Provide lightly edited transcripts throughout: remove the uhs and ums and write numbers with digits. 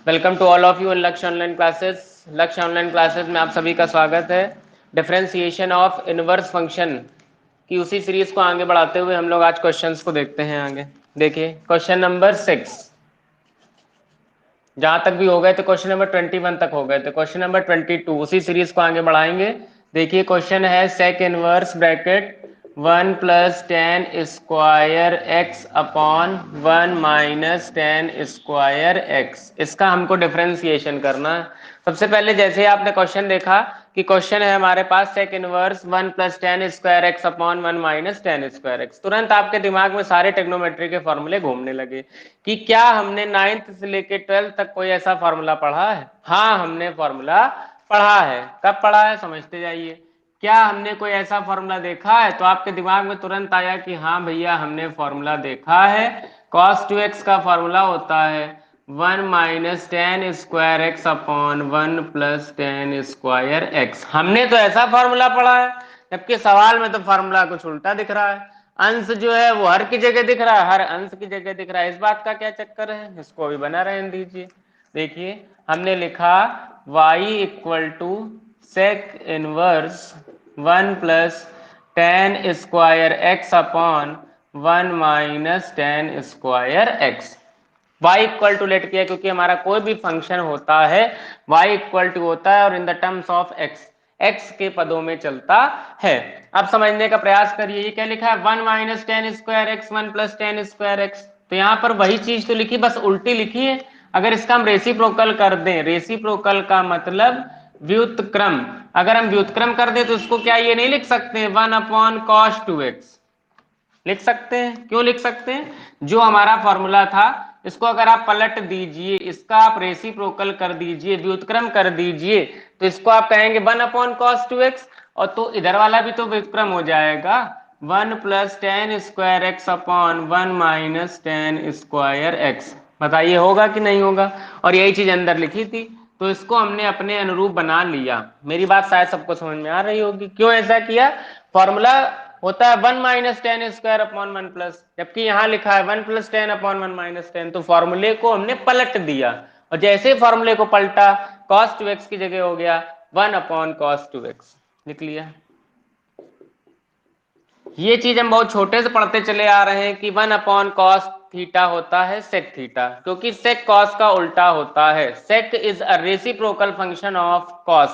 Welcome to all of you in Lakshya online classes. Lakshya online classes में आप सभी का स्वागत है। डिफरेंशिएशन ऑफ इनवर्स फंक्शन की उसी सीरीज को आगे बढ़ाते हुए हम लोग आज क्वेश्चंस को देखते हैं। आगे देखिए क्वेश्चन नंबर 6 जहां तक भी हो गए थे, क्वेश्चन नंबर 21 तक हो गए थे। क्वेश्चन नंबर 22 उसी सीरीज को आगे बढ़ाएंगे। देखिए क्वेश्चन है sec inverse bracket 1 plus tan square x upon 1 minus tan square x. इसका हमको डिफरेंशिएशन करना है। सबसे पहले जैसे आपने क्वेश्चन देखा कि क्वेश्चन है हमारे पास sec inverse 1 plus tan square x upon 1 minus tan square x, तुरंत आपके दिमाग में सारे टेक्नोमेट्री के फॉर्मूले घूमने लगे कि क्या हमने 9th से लेके 12th तक कोई ऐसा फॉर्मूला पढ़ा है। हाँ, हमने फॉर्मूला पढ़ा है। कब पढ़ा है समझते जाइए। क्या हमने कोई ऐसा फॉर्मूला देखा है? तो आपके दिमाग में तुरंत आया कि हाँ भैया हमने फॉर्मूला देखा है। cos 2x का फॉर्मूला होता है 1 minus tan square x upon 1 plus tan square x. हमने तो ऐसा फॉर्मूला पढ़ा है, जबकि सवाल में तो फॉर्मूला कुछ उल्टा दिख रहा है। अंश जो है वो हर की जगह दिख रहा है, हर अंश की जगह दिख रहा है। इस बात का क्या चक्कर है, इसको अभी बना रहने दीजिए। देखिए हमने लिखा y equal to sec inverse 1 plus tan square x upon 1 minus tan square x. y equal to let किया क्योंकि हमारा कोई भी फंक्शन होता है y इक्वल टू होता है और इन द टर्म्स ऑफ x के पदों में चलता है। अब समझने का प्रयास करिए। ये क्या लिखा है 1 minus tan square x 1 plus tan square x. तो यहाँ पर वही चीज तो लिखी, बस उल्टी लिखी है। अगर इसका हम रेसिप्रोकल कर दें, रेसिप्रोकल का मतलब व्युत्क्रम, अगर हम व्युत्क्रम कर दें तो इसको क्या ये नहीं लिख सकते 1 अपॉन कॉस 2x? लिख सकते हैं। क्यों लिख सकते हैं? जो हमारा फॉर्मूला था इसको अगर आप पलट दीजिए, इसका आप रेसिप्रोकल कर दीजिए, व्युत्क्रम कर दीजिए, तो इसको आप कहेंगे 1 अपॉन कॉस 2x, और तो इधर वाला भी तो व्युत्क्रम हो जाएगा 1 plus tan square x upon 1 minus tan square x. बताइए होगा कि नहीं होगा? और यही चीज अंदर लिखी थी, तो इसको हमने अपने अनुरूप बना लिया। मेरी बात शायद सबको समझ में आ रही होगी। क्यों ऐसा किया? फॉर्मूला होता है 1 minus tan square upon 1 plus, जबकि यहां लिखा है 1 plus ten upon 1 minus ten. तो फॉर्मूले को हमने पलट दिया, और जैसे फॉर्मूले को पलटा cos 2x की जगह हो गया 1 अपॉन cos 2x। लिख लिया। ये चीज हम बहुत छोटे से पढ़ते चले आ रहे हैं कि 1 अपॉन कॉस थीटा होता है सेक थीटा, क्योंकि सेक कॉस का उल्टा होता है। Sec is a reciprocal function of cos.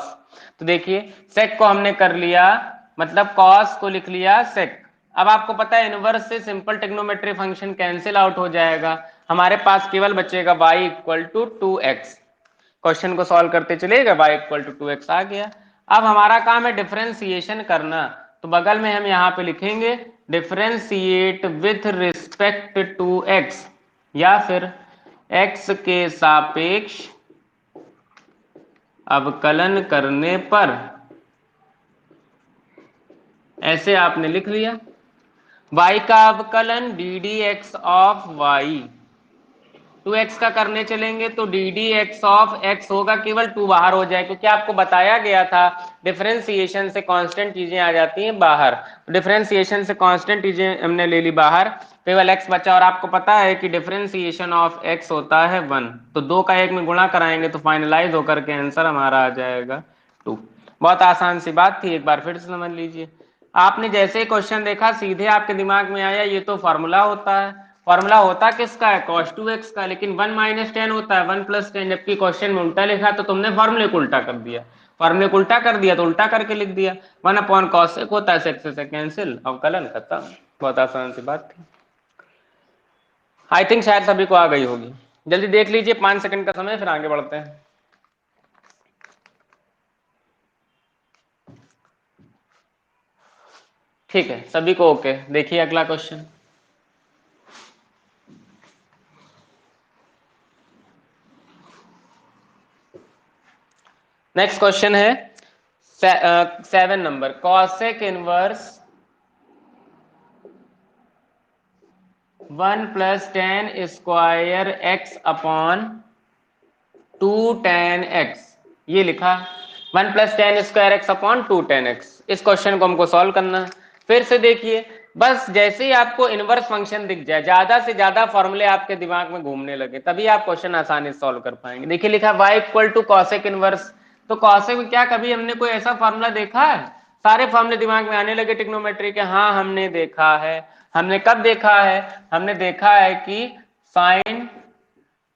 तो देखिए सेक को हमने कर लिया, मतलब कॉस को लिख लिया सेक। अब आपको पता है इनवर्स से simple trigonometry function cancel out हो जाएगा, हमारे पास केवल बचेगा y equal to 2x। Question को सॉल्व करते चलेगा, y इक्वल टू 2x आ गया। अब हमारा काम है डिफरेंशिएशन करना, तो बगल में हम यहाँ पे लिखेंगे differentiate with respect to x, या फिर x के सापेक्ष अवकलन करने पर। ऐसे आपने लिख लिया y का अवकलन d d x of y, 2x का करने चलेंगे तो d d x of x होगा, केवल 2 बाहर हो जाए, क्योंकि आपको बताया गया था डिफरेंशिएशन से कांस्टेंट चीजें आ जाती हैं बाहर। डिफरेंशिएशन से कांस्टेंट चीजें हमने ले ली बाहर, केवल x बचा। और आपको पता है कि डिफरेंशिएशन ऑफ x होता है 1, तो 2 का 1 में गुणा कराएंगे तो फाइनलाइज होकर के आंसर हमारा आ जाएगा 2। बहुत आसान सी बात थी, एक बार फिर से समझ लीजिए। आपने जैसे ही क्वेश्चन देखा सीधे आपके दिमाग में आया ये तो फॉर्मूला होता है। फॉर्मूला होता किसका है? cos 2x का, लेकिन 1 माइनस टेन होता है 1 प्लस टेन, जबकि क्वेश्चन में उल्टा लिखा, तो तुमने फॉर्मूले को उल्टा कर दिया। फॉर्मूले को उल्टा कर दिया तो उल्टा करके लिख दिया 1 अपॉन कॉस सेक होता है, सेक से कैंसिल, अवकलन खत्म। बहुत आसान सी बात थी। आई थिंक शायद सभी को आ गई होगी। जल्दी देख लीजिए, 5 सेकंड का समय, फिर आगे बढ़ते हैं। ठीक है, सभी को ओके। देखिए अगला क्वेश्चन। नेक्स्ट क्वेश्चन है 7 number, cosec inverse 1 plus tan square x upon 2 ten x. ये लिखा 1 plus tan square x upon 2 ten x. इस क्वेश्चन को हमको सॉल्व करना है। फिर से देखिए बस जैसे ही आपको इनवर्स फंक्शन दिख जाए, ज्यादा से ज्यादा फॉर्मूले आपके दिमाग में घूमने लगे, तभी आप क्वेश्चन आसानी से सॉल्व कर पाएंगे। देखिए लिखा y equal to cosec inverse, तो कॉसेक में क्या कभी हमने कोई ऐसा फॉर्मूला देखा है? सारे फॉर्मूले दिमाग में आने लगे ट्रिग्नोमेट्री के। हाँ हमने देखा है। हमने कब देखा है? हमने देखा है कि साइन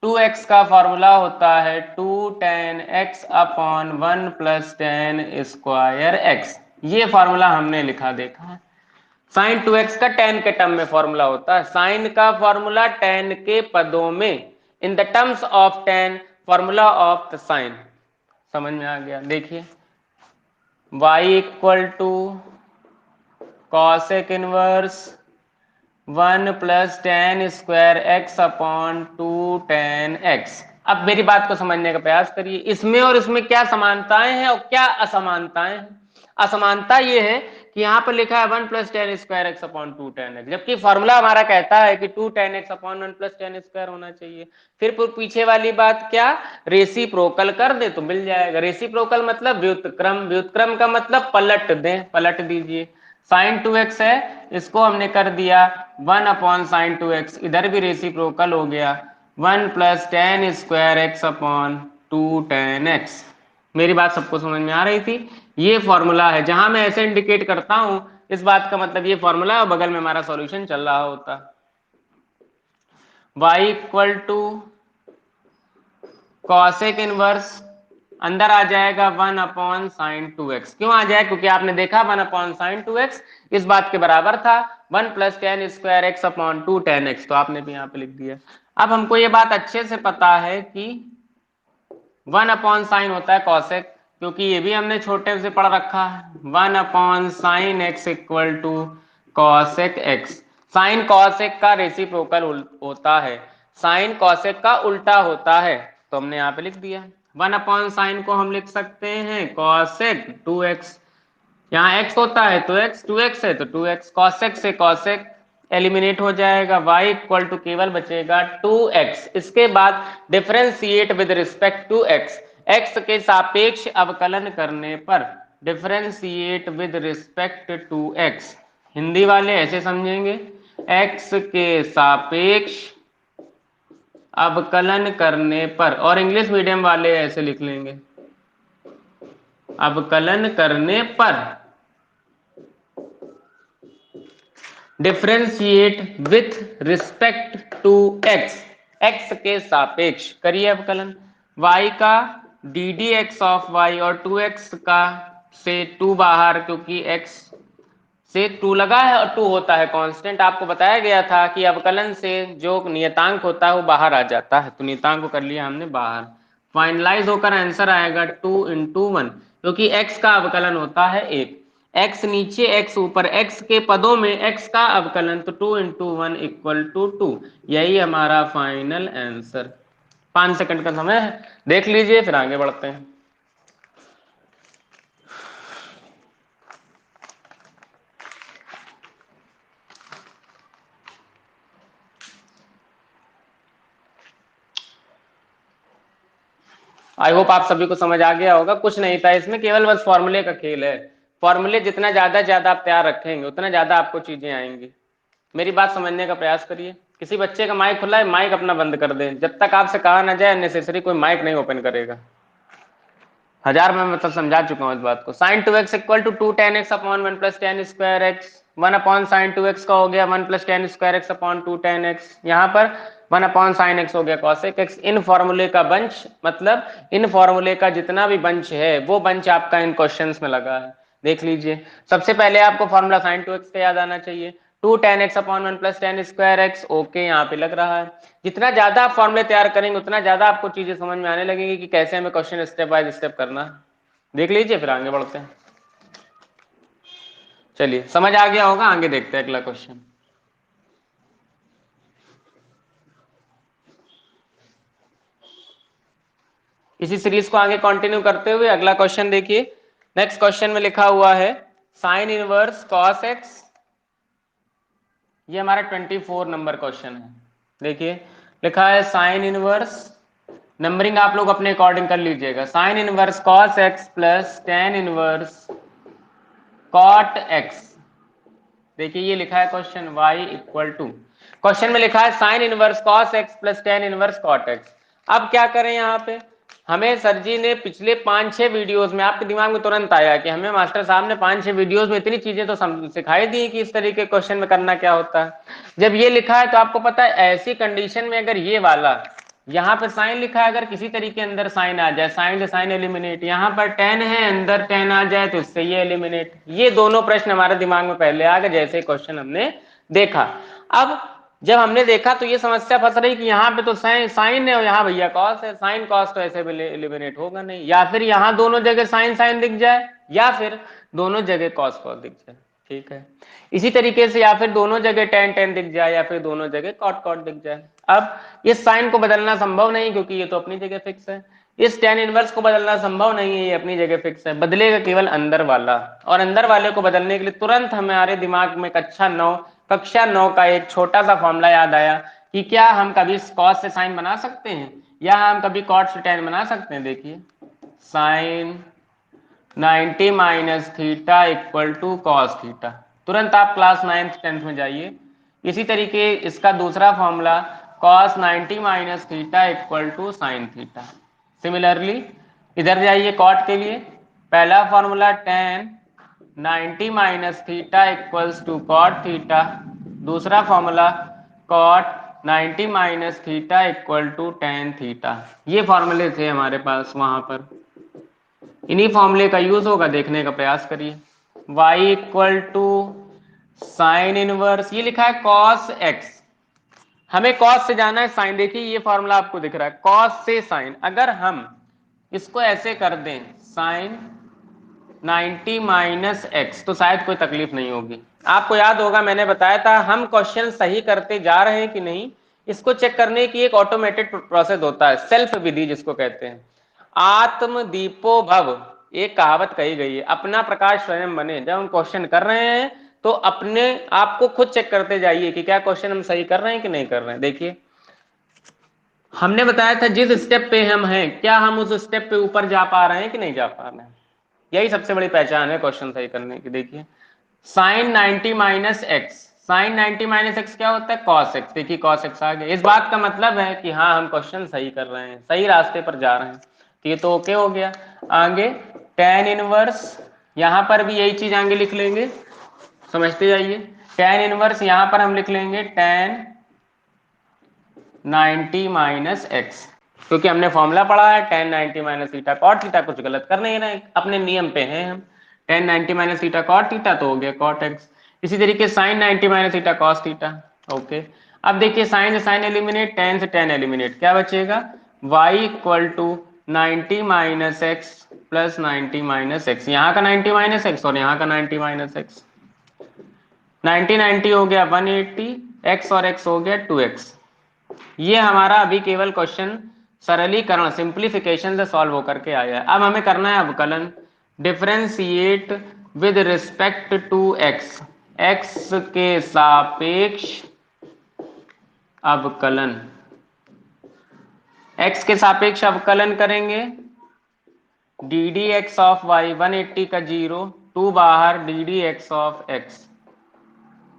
2x का फॉर्मूला होता है 2 tan x upon 1 plus tan square x. ये फॉर्मूला हमने लिखा देखा है। साइन 2x का tan के टर्म में फॉर्मूला होता है। साइन का फॉर्मूला tan के पदों में, in the terms of tan, formula of the sine. समझ में आ गया? देखिए y equal to cosec inverse 1 plus tan square x upon 2 tan x। अब मेरी बात को समझने का प्रयास करिए, इसमें और इसमें क्या समानताएं हैं और क्या असमानताएं हैं। असमानता ये है कि यहाँ पर लिखा है 1 plus tan square x upon 2 tan x, जबकि फॉर्मूला हमारा कहता है कि 2 tan x upon 1 plus tan square होना चाहिए। फिर पीछे वाली बात क्या? रेसिप्रोकल कर दे तो मिल जाएगा। रेसिप्रोकल मतलब व्युत्क्रम, व्युत्क्रम का मतलब पलट दें, पलट दीजिए। साइन 2x है, इसको हमने कर दिया 1 अपॉन साइन 2x, इधर भी रेसिप्रोकल हो गया 1 plus tan square x upon 2 tan x। मेरी बात सबको समझ में आ रही थी? ये फॉर्मूला है, जहां मैं ऐसे इंडिकेट करता हूं इस बात का मतलब ये फॉर्मूला है और बगल में हमारा सॉल्यूशन चल रहा होता। y equal to cosec inverse, अंदर आ जाएगा 1 अपॉन साइन 2x। क्यों आ जाए? क्योंकि आपने देखा 1 अपॉन साइन 2x इस बात के बराबर था 1 plus tan square x upon 2 tan x, तो आपने भी यहाँ पे लिख दिया। अब हमको ये बात अच्छे से पता है कि 1 अपॉन साइन होता है कॉसेक, क्योंकि ये भी हमने छोटे से पढ़ रखा है। 1 upon sine x equal to cosec x. Sine cosec का रेसिप्रोकल होता है, साइन कॉसेक का उल्टा होता है, तो हमने यहाँ पे लिख दिया 1 अपॉन साइन को हम लिख सकते हैं कॉसेक 2x। यहाँ x होता है तो x, 2x है तो 2x, कॉसेक से कॉसेक एलिमिनेट हो जाएगा, y इक्वल टू केवल बचेगा 2x। इसके बाद differentiate with respect to x, x के सापेक्ष अवकलन करने पर, differentiate with respect to x, Hindi वाले ऐसे समझेंगे, x के सापेक्ष अवकलन करने पर, और इंग्लिश मीडियम वाले ऐसे लिख लेंगे, अवकलन करने पर differentiate with respect to x, x के सापेक्ष करिए अवकलन। y का d d x of y और 2x का से 2 बाहर, क्योंकि x से 2 लगा है और 2 होता है कांस्टेंट। आपको बताया गया था कि अवकलन से जो नियतांक होता है वो बाहर आ जाता है, तो नियतांक को कर लिया हमने बाहर। फाइनलाइज होकर आंसर आएगा 2 इंटू 1, क्योंकि x का अवकलन होता है 1, x नीचे x ऊपर, x के पदों में x का अवकलन, तो 2 इंटू 1 इक्वल टू 2। यही हमारा फाइनल आंसर। 5 सेकंड का समय है, देख लीजिए फिर आगे बढ़ते हैं। आई होप आप सभी को समझ आ गया होगा। कुछ नहीं था इसमें, केवल बस फॉर्मूले का खेल है। फॉर्मूले जितना ज्यादा आप तैयार रखेंगे उतना ज्यादा आपको चीजें आएंगी। मेरी बात समझने का प्रयास करिए। किसी बच्चे का माइक खुला है, माइक अपना बंद कर दे, जब तक आपसे कहा ना जाए अननेसेसरी कोई माइक नहीं ओपन करेगा। 1000 में मतलब समझा चुका हूँ इस बात को। Sine 2x equal to 2 tan x upon 1 plus tan square x. 1 upon sine 2x का हो गया 1 plus tan square x upon 2 tan x। यहाँ पर 1 अपॉन साइन एक्स हो गया कॉसेक एक्स। इन फॉर्मूले का बंच, मतलब इन फॉर्मूले का जितना भी बंच है वो बंच आपका इन क्वेश्चंस में लगा है। देख लीजिए, सबसे पहले आपको फॉर्मूला साइन 2x का याद आना चाहिए, 2 tan x upon 1 plus tan square x. Okay, यहाँ पे लग रहा है। जितना ज्यादा आप फॉर्मूले तैयार करेंगे उतना ज्यादा आपको चीजें समझ में आने लगेंगी कि कैसे हमें क्वेश्चन स्टेप बाय स्टेप करना है। देख लीजिए फिर आगे बढ़ते हैं। चलिए, समझ आ गया होगा, आगे देखते हैं अगला क्वेश्चन। इसी सीरीज को आगे कंटिन्यू करते हुए अगला क्वेश्चन देखिए। नेक्स्ट क्वेश्चन में लिखा हुआ है साइन इनवर्स कॉस एक्स। ये हमारा 24 नंबर क्वेश्चन है। देखिए लिखा है साइन इनवर्स, नंबरिंग आप लोग अपने अकॉर्डिंग कर लीजिएगा, sine inverse cos x plus tan inverse cot x देखिए ये लिखा है question y equal to, question में लिखा है sine inverse cos x plus tan inverse cot x. अब क्या करें यहाँ पे, हमें सर जी ने पिछले 5-6 वीडियोस में, आपके दिमाग में तुरंत आया कि हमें मास्टर साहब ने 5-6 वीडियोस में इतनी चीजें तो सिखाई दी कि इस तरीके के क्वेश्चन में करना क्या होता है। जब ये लिखा है तो आपको पता है ऐसी कंडीशन में अगर ये वाला यहाँ पे साइन लिखा है, अगर किसी तरीके अंदर साइन आ जाए, साइन से साइन एलिमिनेट, यहाँ पर टेन है अंदर टेन आ जाए तो इससे ये एलिमिनेट, ये दोनों प्रश्न हमारे दिमाग में पहले आ गए जैसे क्वेश्चन हमने देखा। अब जब हमने देखा तो ये समस्या फंस रही कि यहाँ पे तो साइन है और यहाँ भैया कॉस है, साइन कॉस तो ऐसे भी एलिमिनेट होगा नहीं, या फिर यहाँ दोनों जगह साइन साइन दिख जाए या फिर दोनों जगह कॉस कॉस दिख जाए, ठीक है। इसी तरीके से या फिर दोनों जगह टेन टेन दिख जाए या फिर दोनों जगह कॉट कॉट दिख जाए। अब इस साइन को बदलना संभव नहीं क्योंकि ये तो अपनी जगह फिक्स है, इस टेन इनवर्स को बदलना संभव नहीं है, ये अपनी जगह फिक्स है, बदलेगा केवल अंदर वाला। और अंदर वाले को बदलने के लिए तुरंत हमारे दिमाग में कक्षा 9 का एक छोटा सा फॉर्मूला याद आया कि क्या हम कभी कॉस से साइन बना सकते हैं या हम कभी कॉट से टेन बना सकते हैं। देखिए sine 90 minus theta equal to cos theta, तुरंत आप क्लास 9th 10th में जाइए। इसी तरीके इसका दूसरा formula cos 90 minus theta equal to sine theta. Similarly इधर जाइए कॉट के लिए, पहला formula tan 90 minus theta equals to cot theta, दूसरा formula cot 90 minus theta equal to tan theta. ये फॉर्मूले थे हमारे पास वहां पर, इन्हीं फॉर्मूले का यूज होगा, देखने का प्रयास करिए। y equal to sine inverse, ये लिखा है कॉस एक्स, हमें कॉस से जाना है साइन। देखिए ये फॉर्मूला आपको दिख रहा है कॉस से साइन, अगर हम इसको ऐसे कर दें साइन 90 माइनस एक्स तो शायद कोई तकलीफ नहीं होगी। आपको याद होगा मैंने बताया था हम क्वेश्चन सही करते जा रहे हैं कि नहीं, इसको चेक करने की एक ऑटोमेटेड प्रोसेस होता है, सेल्फ विधि जिसको कहते हैं। आत्म दीपो भव, एक कहावत कही गई है, अपना प्रकाश स्वयं बने। जब हम क्वेश्चन कर रहे हैं तो अपने आप को खुद चेक करते जाइए कि क्या क्वेश्चन हम सही कर रहे हैं कि नहीं कर रहे हैं। देखिए हमने बताया था जिस स्टेप पे हम हैं क्या हम उस स्टेप पे ऊपर जा पा रहे हैं कि नहीं जा पा रहे हैं, यही सबसे बड़ी पहचान है क्वेश्चन सही करने की। देखिए sine 90 minus x, sine 90 minus x क्या होता है कॉस एक्स, देखिए कॉस एक्स आ गया। इस बात का मतलब है कि हाँ हम क्वेश्चन सही कर रहे हैं, सही रास्ते पर जा रहे हैं, तो ये तो ओके हो गया। आगे टेन इनवर्स, यहां पर भी यही चीज आगे लिख लेंगे, समझते जाइए। टेन इनवर्स यहां पर हम लिख लेंगे टेन 90 माइनस एक्स, क्योंकि हमने फॉर्मूला पढ़ा है tan 90 minus theta cot theta, कुछ गलत कर नहीं रहे, अपने नियम पे हैं हम। Tan 90 minus theta cot theta तो हो गया कॉट एक्स। इसी तरीके sine 90 minus theta cos theta, okay. अब देखिए साइन से साइन एलिमिनेट, टेन से टेन एलिमिनेट, क्या बचेगा y equal to 90 minus x plus 90 minus x, यहाँ का 90 माइनस एक्स और यहाँ का 90 माइनस एक्स, 90 90 हो गया 180, x और x हो गया 2x। ये हमारा अभी केवल क्वेश्चन सरलीकरण सिंप्लीफिकेशन से सॉल्व होकर के आया है। अब हमें करना है अवकलन, differentiate with respect to x, x के सापेक्ष अवकलन, एक्स के सापेक्ष अवकलन करेंगे d d x of y, 180 का 0, 2 बाहर d d x of x,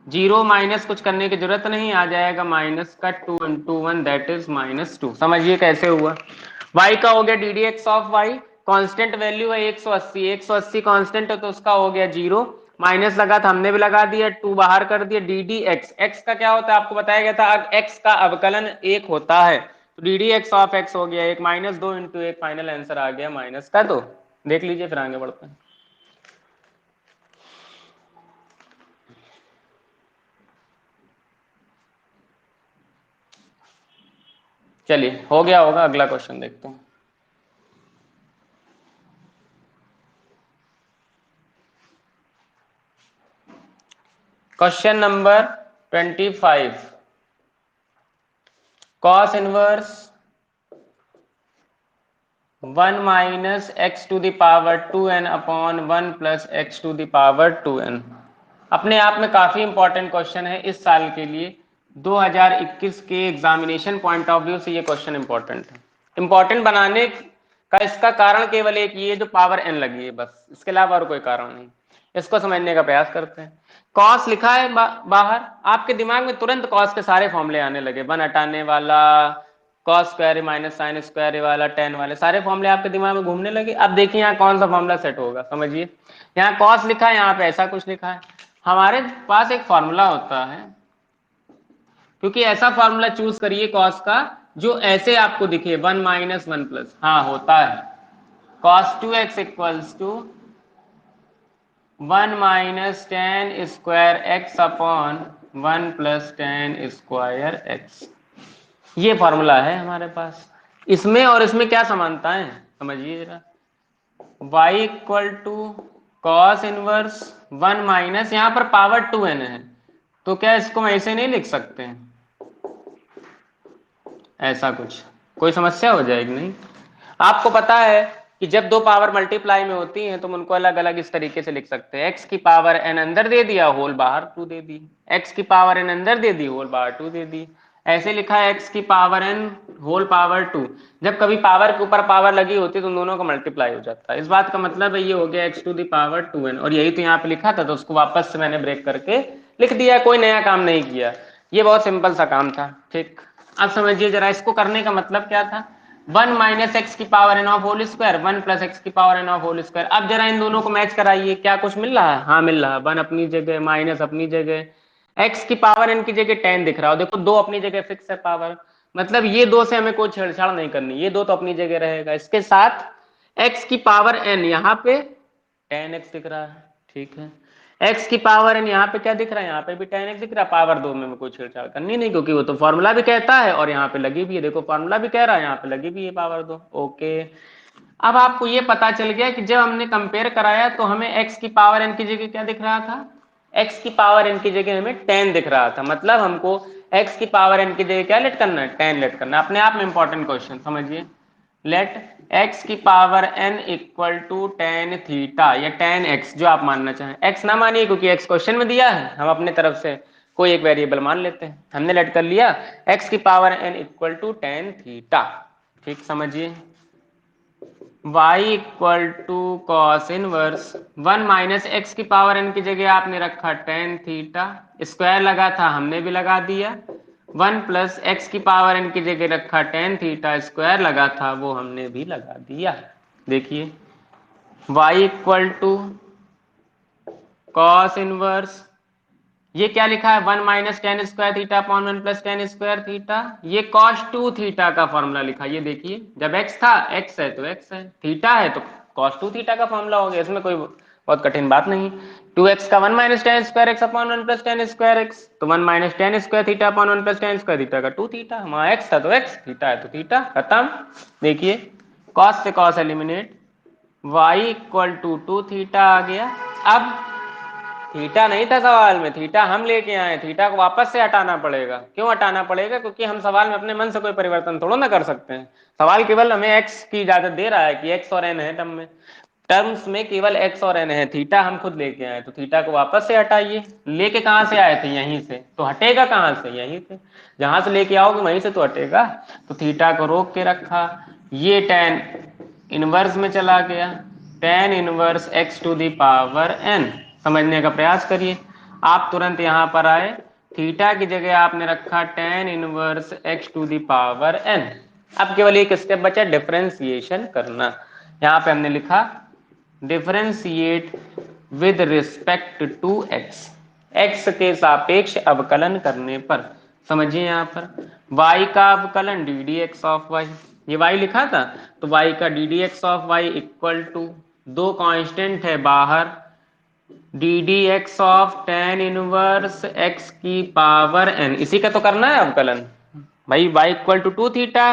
0 minus कुछ करने की जरूरत नहीं, आ जाएगा माइनस का 2 इंटू 1 दैट इज -2। समझिए कैसे हुआ, y का हो गया d d x of y, constant value है 180, 180 कांस्टेंट है तो उसका हो गया 0, माइनस लगा था हमने भी लगा दिया, 2 बाहर कर दिया, डी डी एक्स, एक्स का क्या होता है आपको बताया गया था, एक्स का अवकलन 1 होता है तो d d x of x हो गया 1, -2 इंटू 1, फाइनल आंसर आ गया माइनस का 2। देख लीजिए फिर आगे बढ़ते हैं। चलिए हो गया होगा, अगला क्वेश्चन देखते हैं। Question number 25, cos inverse 1 minus x to the power 2n upon 1 plus x to the power 2n, अपने आप में काफी इंपॉर्टेंट क्वेश्चन है इस साल के लिए। 2021 के एग्जामिनेशन पॉइंट ऑफ व्यू से ये क्वेश्चन इंपॉर्टेंट है। इंपॉर्टेंट बनाने का इसका कारण केवल एक ये जो पावर n लगी है बस, इसके अलावा और कोई कारण नहीं। इसको समझने का प्रयास करते हैं। कॉस लिखा है बाहर, आपके दिमाग में तुरंत कॉस के सारे फॉर्मूले आने लगे, 1 हटाने वाला, cos square minus sine square वाला, टेन वाले, सारे फॉर्मूले आपके दिमाग में घूमने लगे। अब देखिए यहाँ कौन सा फॉर्मूला सेट होगा, समझिए। यहाँ कॉस लिखा है, यहाँ पे ऐसा कुछ लिखा है। हमारे पास एक फॉर्मूला होता है, क्योंकि ऐसा फॉर्मूला चूज करिए कॉस का जो ऐसे आपको दिखे, 1 माइनस 1 प्लस, हाँ होता है, cos 2x equals to 1 minus tan square x upon 1 plus tan square x. ये फॉर्मूला है हमारे पास। इसमें और इसमें क्या समानता है समझिए जरा। y equal to cos inverse 1 minus, यहाँ पर पावर 2n है, तो क्या इसको हम ऐसे नहीं लिख सकते हैं, ऐसा कुछ, कोई समस्या हो जाएगी नहीं। आपको पता है कि जब दो पावर मल्टीप्लाई में होती हैं तो हम उनको अलग अलग इस तरीके से लिख सकते हैं, x की पावर n अंदर दे दिया, होल बाहर 2 दे दी, x की पावर n अंदर दे दी, होल बाहर 2 दे दी। ऐसे लिखा है x की पावर n होल पावर 2। जब कभी पावर के ऊपर पावर लगी होती है तो उन दोनों का मल्टीप्लाई हो जाता है। इस बात का मतलब है ये हो गया x to the power 2n, और यही तो यहाँ पे लिखा था, तो उसको वापस से मैंने ब्रेक करके लिख दिया, कोई नया काम नहीं किया, ये बहुत सिंपल सा काम था। ठीक, अब समझिए जरा इसको करने का मतलब क्या था। 1 माइनस एक्स की power n of whole square, 1 plus x की power n of whole square. अब जरा इन दोनों को मैच कराइए, क्या कुछ मिल रहा है, हाँ मिल रहा है, 1 अपनी जगह, माइनस अपनी जगह, एक्स की पावर एन की जगह 10 दिख रहा हो, देखो 2 अपनी जगह फिक्स है पावर, मतलब ये दो से हमें कोई छेड़छाड़ नहीं करनी, ये दो तो अपनी जगह रहेगा। इसके साथ एक्स की पावर एन यहाँ पे 10x दिख रहा है, ठीक है, x की पावर एन यहाँ पे क्या दिख रहा है, यहाँ पे भी 10x दिख रहा है, पावर दो में कोई छेड़छाड़ करनी नहीं, क्योंकि वो तो फॉर्मूला भी कहता है और यहाँ पे लगी भी है, देखो फॉर्मूला भी कह रहा है, यहाँ पे लगी भी है पावर दो। ओके, अब आपको ये पता चल गया कि जब हमने कंपेयर कराया तो हमें x की पावर n की जगह क्या दिख रहा था, x की पावर n की जगह हमें 10 दिख रहा था, मतलब हमको x की पावर n की जगह क्या लेट करना है, 10 लेट करना है। अपने आप में इंपॉर्टेंट क्वेश्चन समझिए, लेट x की power n equal to tan theta या टेन एक्स, जो आप मानना चाहें, x ना मानिए क्योंकि x क्वेश्चन में दिया है, हम अपने तरफ से कोई एक वेरिएबल मान लेते हैं, हमने लेट कर लिया x की power n equal to tan theta. ठीक, समझिए y equal to cos inverse 1 minus x की पावर n की जगह आपने रखा टेन थीटा, स्क्वायर लगा था हमने भी लगा दिया, 1 प्लस एक्स की पावर n की जगह रखा टेन थीटा, स्क्वायर लगा था वो हमने भी लगा दिया। देखिए y equal to cos inverse, ये क्या लिखा है, 1 minus tan square theta upon 1 plus tan square theta, ये कॉस 2 थीटा का फॉर्मूला लिखा। ये देखिए जब x था, x है तो x है, थीटा है तो कॉस 2 थीटा का फॉर्मूला हो गया, इसमें कोई बहुत कठिन बात नहीं। 2x का 1 minus tan square x upon 1 plus tan square x, तो 1 minus tan square theta upon 1 plus tan square theta का 2 थीटा, वहां x था तो x, थीटा है तो थीटा, खत्म। देखिए कॉस से cos eliminate, y equal to 2 theta आ गया। अब थीटा नहीं था सवाल में, थीटा हम लेके आए, थीटा को वापस से हटाना पड़ेगा। क्यों हटाना पड़ेगा, क्योंकि हम सवाल में अपने मन से कोई परिवर्तन थोड़ा ना कर सकते हैं, सवाल केवल हमें x की इजाजत दे रहा है कि x और n है टर्म्स में केवल x और n है, थीटा हम खुद लेके आए, तो थीटा को वापस से हटाइए। लेके कहां से आए थे, यहीं से, तो हटेगा कहां से, यहीं से, जहां से लेके आओगे वहीं से तो हटेगा, तो थीटा को रोक के रखा, ये टेन इनवर्स में चला गया, tan inverse x to the power n। समझने का प्रयास करिए, आप तुरंत यहां पर आए, थीटा की जगह आपने रखा tan inverse x to the power n। अब केवल एक स्टेप बचा डिफरेंशिएशन करना, यहां पे हमने लिखा differentiate with respect to x, x के सापेक्ष अवकलन करने पर। समझिए यहां पर y का अवकलन d d x of y, ये y लिखा था तो y का d d x of y equal to, दो कांस्टेंट है बाहर, d d x of tan inverse x की पावर n, इसी का तो करना है अवकलन भाई। y equal to 2 theta,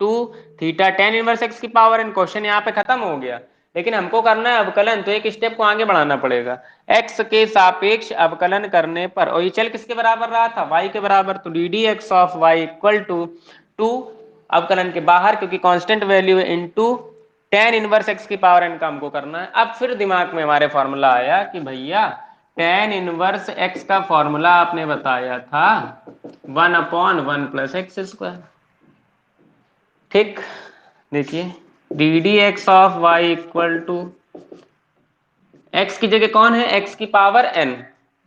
2 theta tan inverse x की पावर n, क्वेश्चन यहाँ पे खत्म हो गया। लेकिन हमको करना है अवकलन, तो एक स्टेप को आगे बढ़ाना पड़ेगा, x के सापेक्ष अवकलन करने पर, और ये चल किसके बराबर रहा था, y के बराबर, तो d d x of y equal to 2 अवकलन के बाहर क्योंकि कांस्टेंट वैल्यू है, इनटू टेन इनवर्स एक्स की पावर एन का हमको करना है। अब फिर दिमाग में हमारे फॉर्मूला आया कि भैया टेन इनवर्स एक्स का फॉर्मूला आपने बताया था 1 अपॉन 1 प्लस एक्स स्क्वायर। ठीक, देखिए d d x of y equal to x की जगह कौन है, x की पावर n।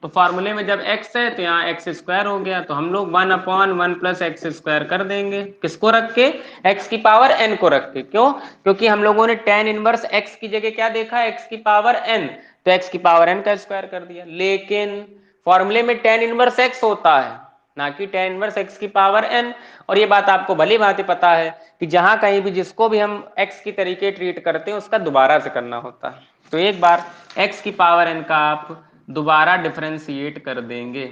तो फॉर्मूले में जब x है तो यहाँ x स्क्वायर हो गया, तो हम लोग 1/1 प्लस एक्स स्क्वायर कर देंगे, किसको रख के, x की पावर n को रख के। क्यों, क्योंकि हम लोगों ने tan इनवर्स x की जगह क्या देखा, x की पावर n, तो x की पावर n का स्क्वायर कर दिया। लेकिन फॉर्मूले में tan इनवर्स x होता है, ना कि tan इनवर्स x की पावर n। और ये बात आपको भली भांति पता है कि जहां कहीं भी जिसको भी हम x की तरीके ट्रीट करते हैं उसका दोबारा से करना होता है। तो एक बार x की पावर n का आप दोबारा डिफरेंशिएट कर देंगे,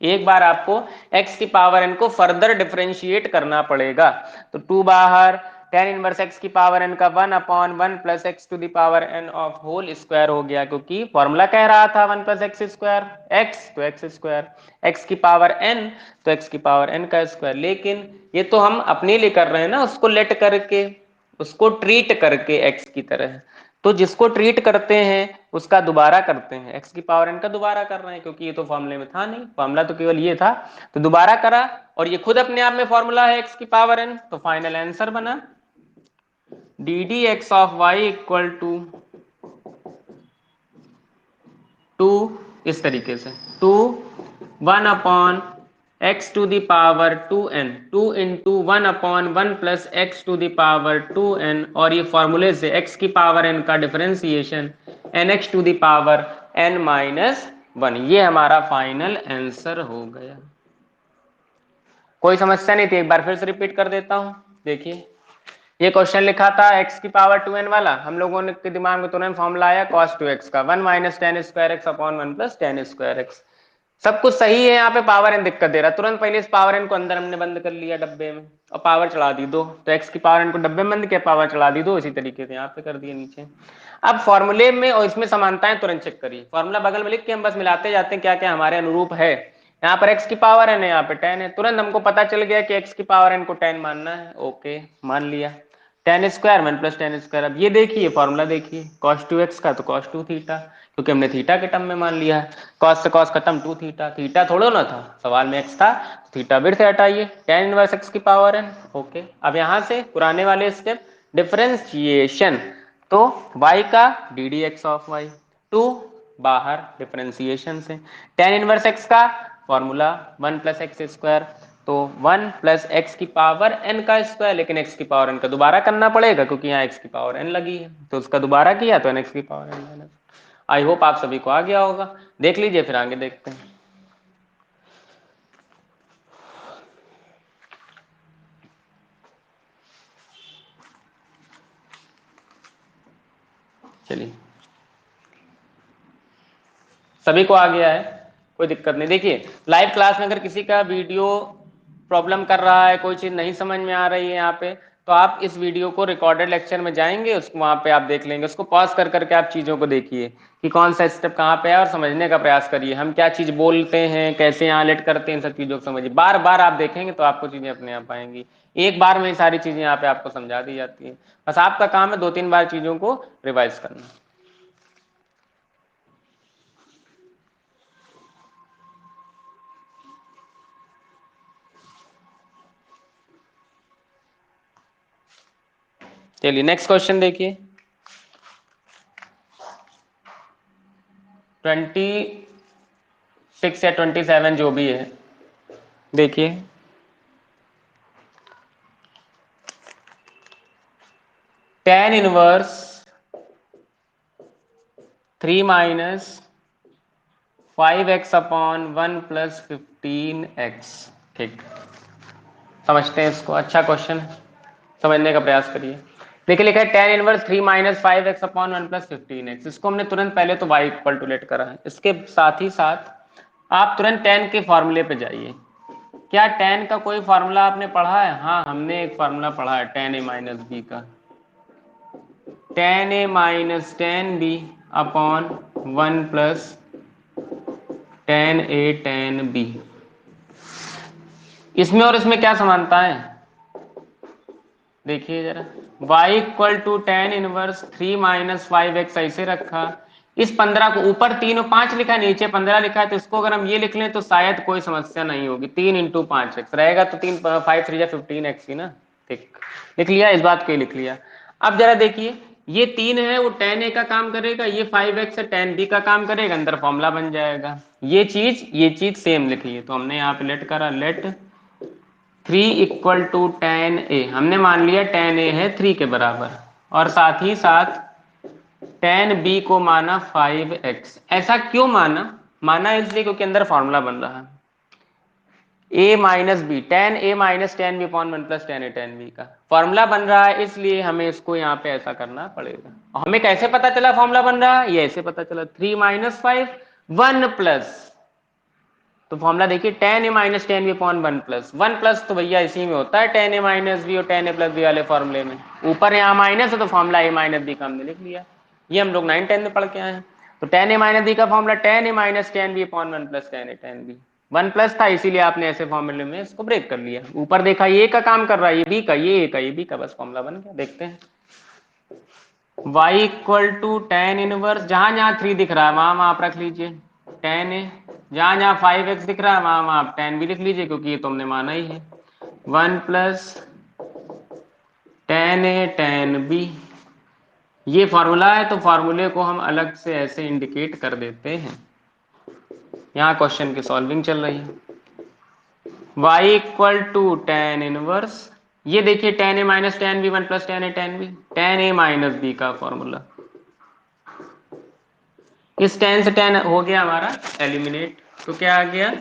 एक बार आपको x की पावर n को फर्दर डिफरेंशिएट करना पड़ेगा। तो 2 बाहर, tan इनवर्स x की पावर n का 1/1 plus x to the power n of whole square हो गया, क्योंकि फॉर्मूला कह रहा था 1 प्लस एक्स स्क्वायर, x तो x स्क्वायर, x की पावर n तो x की पावर n का स्क्वायर। लेकिन ये तो हम अपने लिए कर रहे हैं ना, उसको लेट करके, उसको ट्रीट करके x की तरह। तो जिसको ट्रीट करते हैं उसका दोबारा करते हैं, x की पावर n का दोबारा कर रहे हैं, क्योंकि ये तो फॉर्मूले में था नहीं, फॉर्मूला तो केवल ये था, तो दोबारा करा, और ये खुद अपने आप में फॉर्मूला है x की पावर n। तो फाइनल आंसर बना d d x of y equal to 2, इस तरीके से 2 1/x to the power 2n, 2 into 1/1 plus x to the power 2n, और ये फॉर्मूले से x की पावर n का differentiation nx to the power n-1, ये हमारा फाइनल आंसर हो गया। कोई समस्या नहीं थी, एक बार फिर से रिपीट कर देता हूं। देखिए ये क्वेश्चन लिखा था x की पावर 2n वाला, हम लोगों ने के दिमाग में तुरंत फॉर्मूला आया cos 2x का, 1 minus tan square x upon 1 plus tan square x. सब कुछ सही है, यहाँ पे पावर n दिक्कत दे रहा है, तुरंत पहले इस पावर n को अंदर हमने बंद कर लिया डब्बे में और पावर चढ़ा दी 2, तो x की पावर n को डब्बे में बंद किया, पावर चढ़ा दी 2, इसी तरीके से यहाँ पे कर दिया नीचे। अब फॉर्मूले में और इसमें समानताएं तुरंत चेक करिए, फॉर्मूला बगल में लिख के हम बस मिलाते जाते हैं क्या क्या हमारे अनुरूप है। यहाँ पर x की पावर n है, यहाँ पे 10 है, तुरंत हमको पता चल गया कि x की पावर n को 10 मानना है, ओके मान लिया। Ten square 1 plus tan square, अब ये देखिए फॉर्मूला देखिए, cos 2x का तो cos 2 थीटा, क्योंकि हमने थीटा के टर्म में मान लिया है, cos से cos खत्म 2 थीटा, थीटा थोड़ा ना था, सवाल में x था, थीटा फिर से हटाइए, tan इनवर्स x की पावर n, ओके। अब यहाँ से पुराने वाले स्टेप डिफरेंशिएशन, तो y का d d x of y, 2 बाहर डिफरेंशिएशन से, tan इनवर्स x का फॉर्मूला 1 प्लस एक्स स्क्वायर, तो 1 प्लस एक्स की पावर n का स्क्वायर, लेकिन x की पावर n का दोबारा करना पड़ेगा क्योंकि यहाँ x की पावर n लगी है, तो उसका दोबारा किया तो x की पावर n। आई होप आप सभी को आ गया होगा, देख लीजिए फिर आगे देखते हैं। चलिए सभी को आ गया है, कोई दिक्कत नहीं। देखिए लाइव क्लास में अगर किसी का वीडियो प्रॉब्लम कर रहा है, कोई चीज नहीं समझ में आ रही है यहाँ पे, तो आप इस वीडियो को रिकॉर्डेड लेक्चर में जाएंगे, उसको वहां पे आप देख लेंगे, उसको पॉज कर करके आप चीजों को देखिए कि कौन सा स्टेप कहाँ पे है, और समझने का प्रयास करिए हम क्या चीज बोलते हैं, कैसे यहाँ लेट करते हैं, इन सब चीजों को समझिए। बार बार आप देखेंगे तो आपको चीजें अपने आप आएंगी, एक बार में ये सारी चीजें यहाँ पे आपको समझा दी जाती है, बस आपका काम है 2-3 बार चीजों को रिवाइज करना। चलिए नेक्स्ट क्वेश्चन देखिए, 26 या 27 जो भी है, देखिए tan inverse 3 minus 5x upon 1 plus 15x, ठीक समझते हैं इसको, अच्छा क्वेश्चन समझने का प्रयास करिए। देखिए लिखा है tan inverse 3 minus 5x upon 1 plus 15x, इसको हमने तुरंत पहले तो y इक्वल टू लेट करा है, इसके साथ ही साथ आप तुरंत tan के फॉर्मूले पे जाइए। क्या tan का कोई फॉर्मूला आपने पढ़ा है? हाँ हमने एक फॉर्मूला पढ़ा है tan a माइनस बी का, tan a minus tan b upon 1 plus tan a tan b। इसमें और इसमें क्या समानता है देखिए जरा, y equal to tan inverse 3 minus 5x ऐसे रखा, इस 15 को ऊपर 3 और 5 लिखा है, नीचे 15 लिखा है, तो इसको अगर हम ये लिख लें तो शायद कोई समस्या नहीं होगी, 3 इंटू 5x रहेगा, तो 3 5 3 15x ही ना, ठीक लिख लिया, इस बात को ही लिख लिया। अब जरा देखिए ये 3 है वो tan a का काम करेगा, ये 5x है tan b का काम करेगा, अंदर फॉर्मूला बन जाएगा। ये चीज सेम लिखी है, तो हमने यहाँ पे लेट करा, let 3 equal to tan a, हमने मान लिया tan a है 3 के बराबर, और साथ ही साथ tan b को माना 5x। ऐसा क्यों माना? माना इसलिए क्योंकि अंदर फॉर्मूला बन रहा है a minus b, tan a minus tan b upon 1 plus tan a tan b का फॉर्मूला बन रहा है, इसलिए हमें इसको यहाँ पे ऐसा करना पड़ेगा। और हमें कैसे पता चला फॉर्मूला बन रहा है? ये ऐसे पता चला, 3 माइनस 5 1 प्लस, तो फॉर्मूला देखिए tan a minus tan b upon 1 plus, 1 plus तो भैया इसी में होता है tan a माइनस b और tan a प्लस b वाले फॉर्मूले में, ऊपर यहाँ माइनस है तो फॉर्मूला a माइनस b का हमने लिख लिया। ये हम लोग 9-10 में पढ़ के आए हैं। तो tan a माइनस b का formula tan a minus tan b upon 1 plus tan a tan b, 1 plus था इसीलिए आपने ऐसे फॉर्मूले में इसको ब्रेक कर लिया। ऊपर देखा ये का काम कर रहा है, ये b का, ये a का, ये b का, बस फॉर्मूला बन गया। देखते हैं y equal to tan inverse, जहां जहां 3 दिख रहा है वहां आप रख लीजिए tan a, जहां जहां 5x दिख रहा है वहां आप tan b लिख लीजिए, क्योंकि ये तुमने माना ही है। 1 plus tan a tan b, ये फॉर्मूला है तो फॉर्मूले को हम अलग से ऐसे इंडिकेट कर देते हैं। यहाँ क्वेश्चन की सॉल्विंग चल रही है। y equal to tan inverse, ये देखिए tan a minus tan b 1 plus tan a tan b, tan a minus b का फॉर्मूला, इस tan से tan हो गया हमारा एलिमिनेट, तो क्या आ गया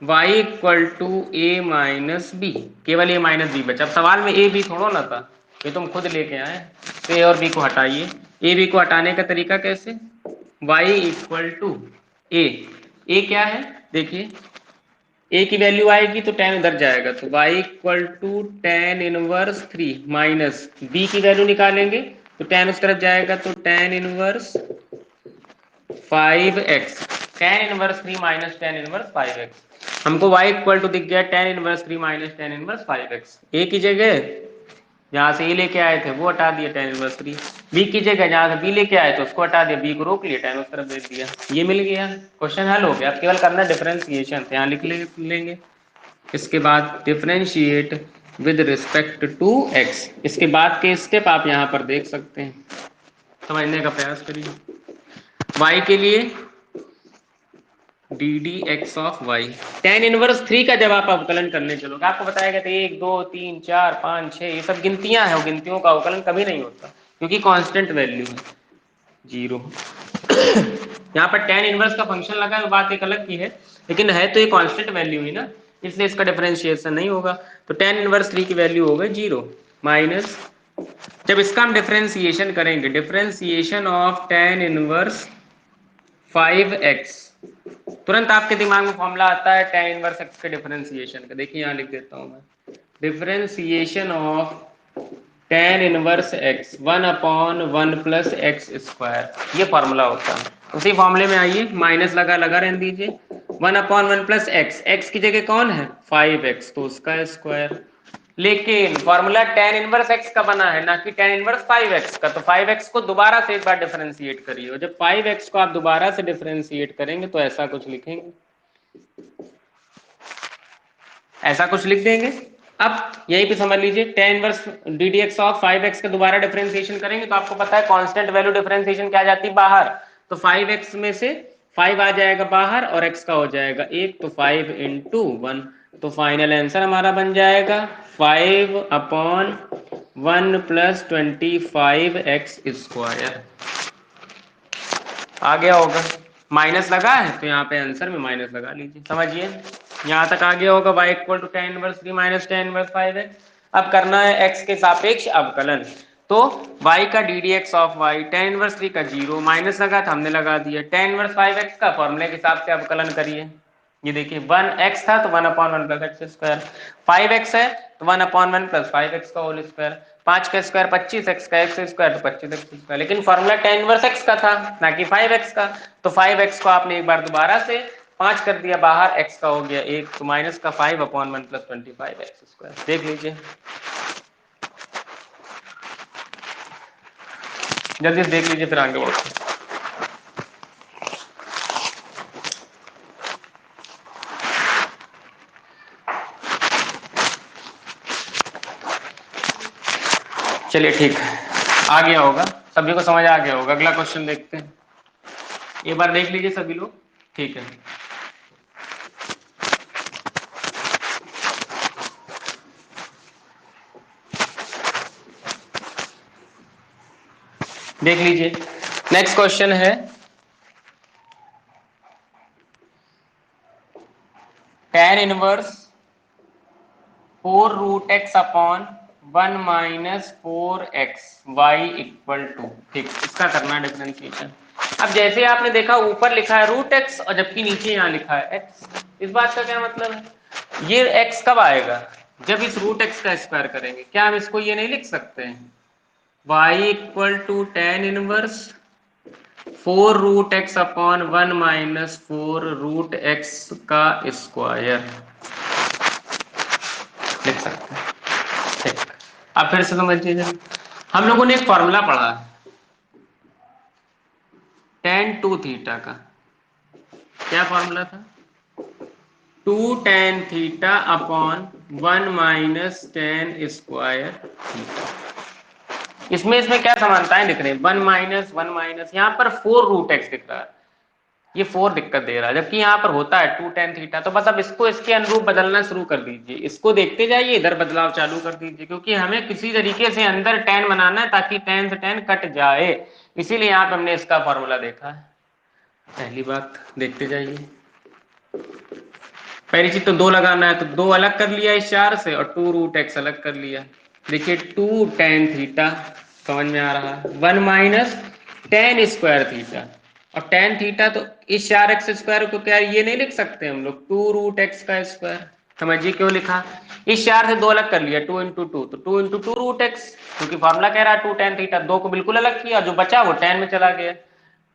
y equal to a minus b, केवल a माइनस बी बचा। अब सवाल में a b थोड़ा ना था, ये तुम खुद लेके आए, तो a और b को हटाइए। a b को हटाने का तरीका कैसे? y इक्वल टू a क्या है देखिए, a की वैल्यू आएगी तो tan उधर जाएगा, तो y equal to tan inverse 3 minus b की वैल्यू निकालेंगे तो tan उस तरफ जाएगा, तो tan inverse 5x, tan inverse 3 minus tan inverse 5x। हमको y इक्वल टू दिख गया tan inverse 3 minus tan inverse 5x। a की जगह जहां से a लेके आए थे वो हटा दिया tan इनवर्स 3, b की जगह जहां से b लेके आए थे उसको हटा दिया, b को रोक लिया, tan उस तरफ भेज दिया, ये मिल गया, क्वेश्चन हल हो गया। अब केवल करना डिफरेंशिएशन, यहाँ लिख लेंगे। इसके बाद differentiate with respect to x, इसके बाद के स्टेप आप यहाँ पर देख सकते हैं, समझने का प्रयास करिए। y के लिए d d x of y, tan inverse 3 का जब आप अवकलन करने चलोगे आपको बताएगा तो 1 2 3 4 5 6 ये सब गिनतियां हैं, गिनतियों का अवकलन कभी नहीं होता क्योंकि कांस्टेंट वैल्यू है 0। यहाँ पर tan इनवर्स का फंक्शन लगा है, बात एक अलग की है, लेकिन है तो ये कांस्टेंट वैल्यू ही ना, इसलिए इसका डिफरेंशिएशन नहीं होगा। तो tan इनवर्स 3 की वैल्यू हो गई 0 माइनस, जब इसका हम डिफरेंशिएशन करेंगे, differentiation of tan inverse 5x, तुरंत आपके दिमाग में फॉर्मूला आता है tan इनवर्स x के डिफरेंशिएशन का। देखिए यहाँ लिख देता हूं मैं, differentiation of tan inverse x 1 upon 1 plus x square, ये फॉर्मूला होता है। उसी फॉर्मूले में आइए, माइनस लगा रहने दीजिए, 1 अपॉन 1 प्लस एक्स की जगह कौन है 5x, तो उसका स्क्वायर। लेकिन फॉर्मूला tan इनवर्स x का बना है ना कि tan इनवर्स 5x का, तो 5x को दोबारा से एक बार डिफरेंशिएट करिए, और जब 5x को आप दोबारा से डिफरेंशिएट करेंगे तो ऐसा कुछ लिखेंगे, ऐसा कुछ लिख देंगे। अब यहीं पे समझ लीजिए tan inverse D d x of 5x का दोबारा डिफरेंशिएशन करेंगे तो आपको पता है कांस्टेंट वैल्यू डिफरेंशिएशन क्या आ जाती है बाहर, तो 5x में से 5 आ जाएगा बाहर और x का हो जाएगा 1, तो 5 इंटू 1, तो फाइनल आंसर हमारा बन जाएगा 5 अपॉन 1 प्लस 25x स्क्वायर। आ गया होगा, माइनस लगा है तो यहाँ पे आंसर में माइनस लगा लीजिए, समझिए यहाँ तक आ गया होगा। y equal to tan inverse 3 minus tan inverse 5x। अब करना है x के सापेक्ष अवकलन, तो y का d d x of y, tan inverse 3 का 0, माइनस लगा था हमने लगा दिया, tan इनवर्स 5x का फॉर्मूले के हिसाब से अवकलन करिए। ये देखिए 1x था तो 1 upon 1 plus x square, 5x है तो 1 अपॉन 1 प्लस 5x का होल स्क्वायर, 5 का स्क्वायर 25x का एक्स स्क्वायर तो 25x स्क्वायर, लेकिन फॉर्मूला tan इनवर्स x का था ना कि 5x का, तो 5x को आपने एक बार दोबारा से 5 कर दिया बाहर, x का हो गया 1, तो माइनस का 5 अपॉन 1 प्लस 25x स्क्वायर। देख लीजिए जल्दी से, देख लीजिए फिर आगे बढ़ते हैं। चलिए ठीक है, आ गया होगा सभी को समझ आ गया होगा। अगला क्वेश्चन देखते हैं, एक बार देख लीजिए सभी लोग। ठीक है, देख लीजिए। नेक्स्ट क्वेश्चन है tan inverse 4√x upon 1 minus 4x y equal to. ठीक, इसका करना है डिफरेंशिएशन। अब जैसे आपने देखा ऊपर लिखा है √x और जबकि नीचे यहाँ लिखा है x, इस बात का क्या मतलब है? ये x कब आएगा? जब इस √x का स्क्वायर करेंगे। क्या हम इसको ये नहीं लिख सकते हैं y equal to tan inverse 4√x upon 1 minus 4√x का स्क्वायर लिख सकते हैं। ठीक, अब फिर से समझिए, हम लोगों ने एक फॉर्मूला पढ़ा है tan 2 थीटा का। क्या फॉर्मूला था? 2 tan theta upon 1 minus tan square theta. इसमें इसमें क्या समानताएं दिख रही है? 1 माइनस यहाँ पर 4√x दिख रहा है, ये 4 दिक्कत दे रहा है, जबकि यहाँ पर होता है 2 tan थीटा। तो बस अब इसको इसके अनुरूप बदलना शुरू कर दीजिए, इसको देखते जाइए, इधर बदलाव चालू कर दीजिए, क्योंकि हमें किसी तरीके से अंदर tan बनाना है ताकि tan से tan कट जाए। इसीलिए यहाँ पे हमने इसका फॉर्मूला देखा है। पहली बात देखते जाइए, पहली चीज तो 2 लगाना है, तो 2 अलग कर लिया इस 4 से और 2√x अलग कर लिया। देखिए 2 tan थीटा समझ में आ रहा है, 1 माइनस tan स्क्वायर थीटा, और tan थीटा तो इस 4x स्क्वायर को क्या ये नहीं लिख सकते हम लोग 2√x का स्क्वायर? समझिए क्यों लिखा, इस 4 से 2 अलग कर लिया, 2 इंटू 2, तो 2 इंटू 2√x, क्योंकि फॉर्मूला कह रहा है 2 tan थीटा। 2 को बिल्कुल अलग किया, जो बचा वो tan में चला गया।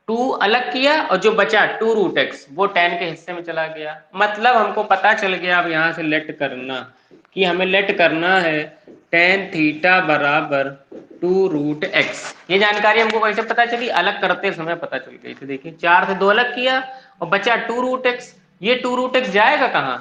2 अलग किया और जो बचा 2√x वो tan के हिस्से में चला गया। मतलब हमको पता चल गया, अब यहां से लेट करना कि हमें लेट करना है tan थीटा बराबर 2√x। ये जानकारी हमको कैसे पता चली? अलग करते समय पता चल गई थी। देखिए 4 से 2 अलग किया और बचा 2√x। ये 2√x जाएगा कहाँ?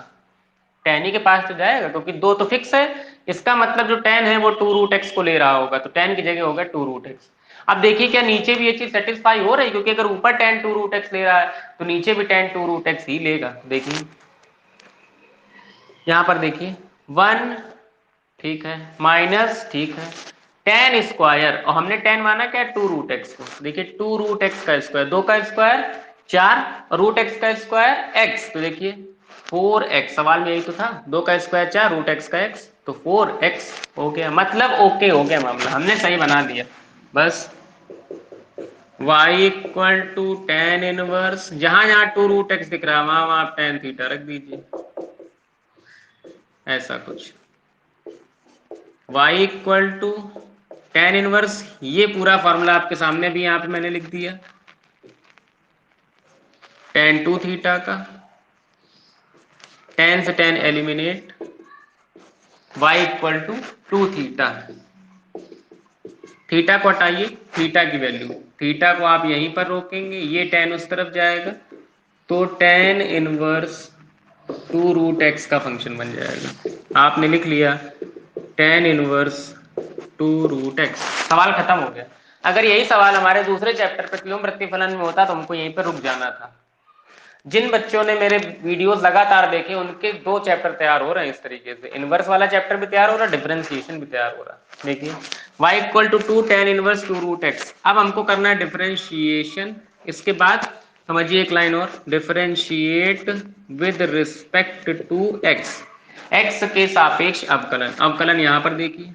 tan ही के पास तो जाएगा, क्योंकि 2 तो फिक्स है। इसका मतलब जो tan है वो 2√x को ले रहा होगा, तो tan की जगह होगा 2√x। अब देखिए क्या नीचे भी ये चीज सेटिस्फाई हो रही है? क्योंकि अगर ऊपर tan 2√x ले रहा है तो नीचे भी tan 2√x ही लेगा। देखिए यहां पर देखिए 1 ठीक है, माइनस ठीक है, tan स्क्वायर, और हमने tan माना क्या? 2√x को। देखिए 2√x का स्क्वायर, 2 का स्क्वायर 4, और √x का स्क्वायर x, तो देखिए 4x। सवाल में यही तो था, 2 का स्क्वायर 4, √x का x, तो 4x हो गया। मतलब ओके हो गया मामला, हमने सही बना दिया। बस y equal to tan inverse, जहां जहां 2√x दिख रहा है वहां वहां आप tan थीटा रख दीजिए, ऐसा कुछ। y equal to tan inverse, ये पूरा फॉर्मूला आपके सामने भी यहाँ पे मैंने लिख दिया, tan 2 थीटा का, tan से tan eliminate, y equal to 2 theta. Theta को हटाइए, थीटा की वैल्यू, थीटा को आप यहीं पर रोकेंगे, ये tan उस तरफ जाएगा, तो tan इनवर्स 2√x का फंक्शन बन जाएगा। आपने लिख लिया tan इनवर्स 2√x। सवाल खत्म हो गया। अगर यही सवाल हमारे दूसरे चैप्टर प्रतिलोम प्रतिफलन में होता तो हमको यहीं पर रुक जाना था। जिन बच्चों ने मेरे वीडियोस लगातार देखे उनके 2 चैप्टर तैयार हो रहे हैं इस तरीके से, इनवर्स वाला चैप्टर भी तैयार हो रहा है, डिफरेंशिएशन भी तैयार हो रहा है। देखिए y equal to 2 tan inverse 2√x। अब हमको करना है डिफरेंशिएशन। इसके बाद समझिए एक लाइन और, differentiate with respect to x, x के सापेक्ष अवकलन। अवकलन यहाँ पर देखिए,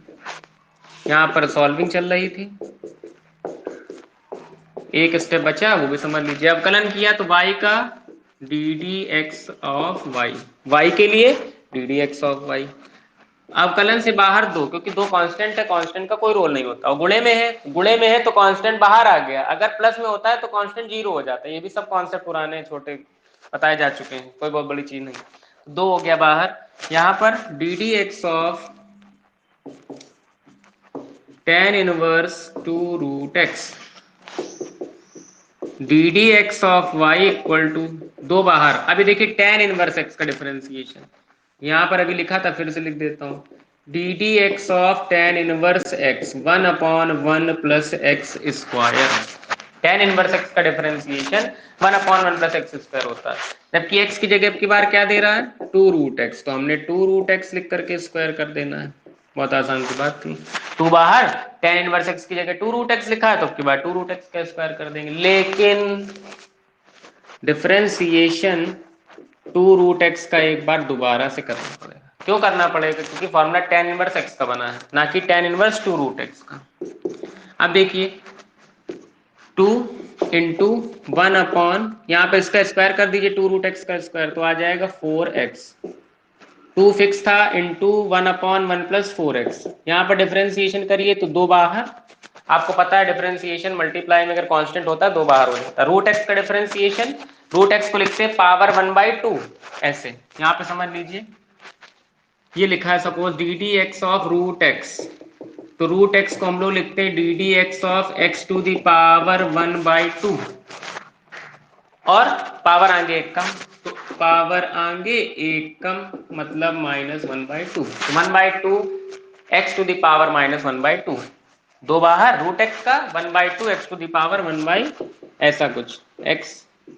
यहाँ पर सॉल्विंग चल रही थी, एक स्टेप बचा वो भी समझ लीजिए। अवकलन किया तो y का d d x of y, y के लिए d d x of y. अवकलन से बाहर दो, क्योंकि 2 कांस्टेंट है, कांस्टेंट का कोई रोल नहीं होता। और गुणे में है तो कांस्टेंट बाहर आ गया, अगर प्लस में होता है तो कांस्टेंट 0 हो जाता है। ये भी सब कॉन्सेप्ट पुराने छोटे बताए जा चुके हैं, कोई बहुत बड़ी चीज नहीं। 2 हो गया बाहर, यहाँ पर d d x of tan inverse 2√x, d d x of y equal to 2 बाहर। अभी देखिए tan इनवर्स x का डिफरेंशिएशन यहाँ पर अभी लिखा था, फिर से लिख देता हूँ, D d x of tan inverse x 1/1 plus x square. Ten inverse x का डिफरेंशिएशन 1/1 प्लस एक्स स्क्वायर होता है, जबकि एक्स की जगह अब की बार क्या दे रहा है, 2√x, तो हमने 2√x लिख करके स्क्वायर कर देना है। बहुत आसान सी बात थी। 2 बाहर, टेन इनवर्स एक्स की जगह 2√x लिखा है तो अब की बार 2√x का स्क्वायर कर देंगे। लेकिन डिफरेंशिएशन 2√x का एक बार दोबारा से करना पड़ेगा। क्यों करना पड़ेगा? क्योंकि फॉर्मूला टेन इनवर्स एक्स का बना है, ना कि टेन इनवर्स 2√x का। अब देखिए 2 इंटू 1/, यहाँ पे इसका स्क्वायर कर दीजिए 2√x का स्क्वायर, तो आ जाएगा 4x। 2 फिक्स था इंटू 1/1 प्लस 4x। यहाँ पर डिफरेंशिएशन करिए तो 2 बाहर, आपको पता है डिफरेंशिएशन मल्टीप्लाई में अगर कांस्टेंट होता है 2 बाहर हो जाता है। √x का डिफरेंशिएशन, √x को लिखते हैं पावर 1/2 ऐसे। यहाँ पे समझ लीजिए ये लिखा है suppose d d x of √x, तो √x को हम लोग लिखते हैं d d x of x to the power 1/2, और पावर आगे एक कम, तो पावर आगे एक कम मतलब -1/2, तो 1/2 x टू दी पावर -1/2, 2 बाहर, √x का 1/2 x टू दी पावर 1 ऐसा कुछ, x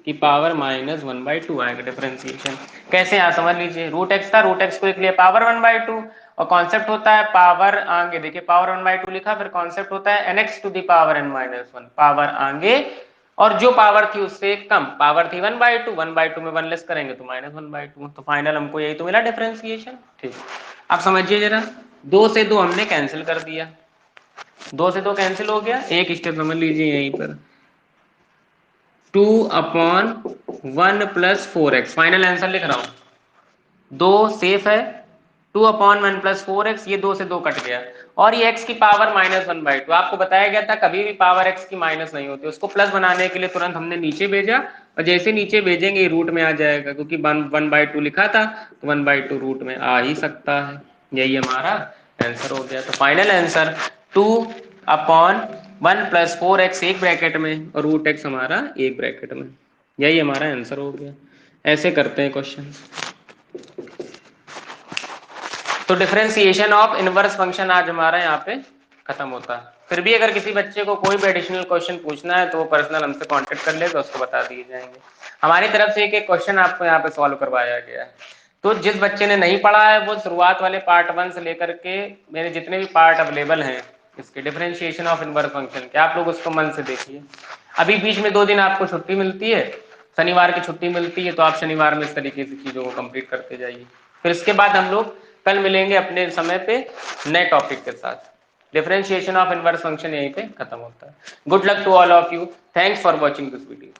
की पावर -1/2 आएगा डिफरेंशिएशन। कैसे यहाँ समझ लीजिए, √x था, √x को लिख लिया पावर 1/2, और कॉन्सेप्ट होता है पावर आगे, देखिए पावर 1/2 लिखा, फिर कॉन्सेप्ट होता है nx to the power n-1, power आगे और जो पावर थी उससे कम, पावर थी 1/2, 1/2 में 1 लेस करेंगे तो -1/2, तो फाइनल हमको यही तो मिला डिफरेंशिएशन। ठीक, अब समझिए जरा, 2 से 2 हमने कैंसिल कर दिया, 2 से 2 कैंसिल हो गया, एक स्टेप समझ लीजिए यहीं पर, 2/1 प्लस 4x, फाइनल आंसर लिख रहा हूं, 2 सेफ है, 2/1 प्लस 4x, ये 2 से 2 कट गया, और ये x की पावर -1/2, आपको बताया गया था कभी भी पावर x की माइनस नहीं होती, उसको प्लस बनाने के लिए तुरंत हमने नीचे भेजा, और जैसे नीचे भेजेंगे रूट में आ जाएगा, क्योंकि 1/2 लिखा था तो 1/2 रूट में आ ही सकता है। यही हमारा आंसर हो गया। तो फाइनल आंसर 2/1 प्लस 4x एक ब्रैकेट में और √x हमारा एक ब्रैकेट में, यही हमारा आंसर हो गया। ऐसे करते हैं क्वेश्चन। तो डिफरेंशिएशन ऑफ इनवर्स फंक्शन आज हमारा यहाँ पे खत्म होता है। फिर भी अगर किसी बच्चे को कोई भी एडिशनल क्वेश्चन पूछना है तो वो पर्सनल हमसे कांटेक्ट कर लेगा, उसको बता दिए जाएंगे। हमारी तरफ से एक एक क्वेश्चन आपको यहाँ पे सॉल्व करवाया गया है। तो जिस बच्चे ने नहीं पढ़ा है वो शुरुआत वाले पार्ट 1 से लेकर के मेरे जितने भी पार्ट अवेलेबल हैं इसके डिफरेंशिएशन ऑफ इनवर्स फंक्शन के, आप लोग उसको मन से देखिए। अभी बीच में 2 दिन आपको छुट्टी मिलती है, शनिवार की छुट्टी मिलती है, तो आप शनिवार में इस तरीके से चीजों को कंप्लीट करते जाइए। फिर इसके बाद हम लोग कल मिलेंगे अपने समय पे नए टॉपिक के साथ। डिफरेंशिएशन ऑफ इनवर्स फंक्शन यहीं पे खत्म होता है। Good luck to all of you, thanks for watching this video.